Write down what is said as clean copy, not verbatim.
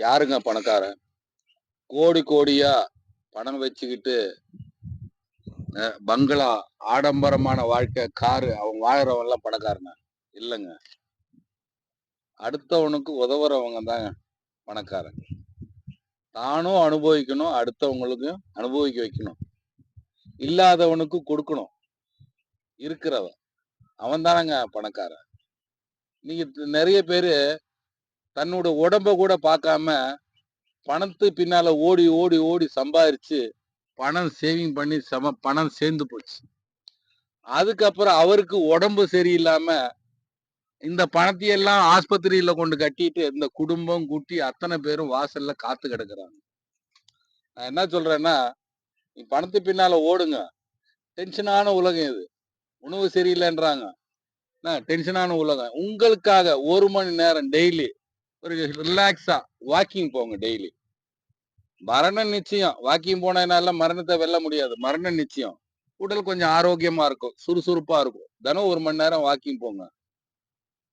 யாருங்க பணக்காரன்? கோடி கோடியா பணம் வச்சுக்கிட்டு பங்களா, ஆடம்பரமான வாழ்க்கை, காரு அவன் வாழறவன் எல்லாம் பணக்காரனா? இல்லங்க. அடுத்தவனுக்கு உதவுறவங்க தாங்க பணக்காரன். தானும் அனுபவிக்கணும், அடுத்தவங்களுக்கு அனுபவிக்க வைக்கணும். இல்லாதவனுக்கு கொடுக்கணும். இருக்கிறவன் அவன் தானங்க பணக்காரன். நீங்க நிறைய பேரு தன்னோட உடம்ப கூட பார்க்காம பணத்து பின்னால ஓடி ஓடி ஓடி சம்பாதிச்சு பணம் சேவிங் பண்ணி பணம் சேர்ந்து போச்சு. அதுக்கப்புறம் அவருக்கு உடம்பு சரியில்லாம இந்த பணத்தையெல்லாம் ஆஸ்பத்திரியில கொண்டு கட்டிட்டு இந்த குடும்பம் குட்டி அத்தனை பேரும் வாசல்ல காத்து கிடக்குறாங்க. நான் என்ன சொல்றேன்னா, நீ பணத்து பின்னால ஓடுங்க. டென்ஷனான உலகம் இது. உணவு சரியில்லைன்றாங்க. டென்ஷனான உலகம். உங்களுக்காக 1 மணி நேரம் டெய்லி ஒரு ரிலாக்ஸா வாக்கிங் போங்க டெய்லி. மரணம் நிச்சயம். வாக்கிங் போனதுனால மரணத்தை வெல்ல முடியாது. மரணம் நிச்சயம். உடல் கொஞ்சம் ஆரோக்கியமா இருக்கும். சுறுசுறுப்பா இருக்கும். தினம் 1 மணி நேரம் வாக்கிங் போங்க.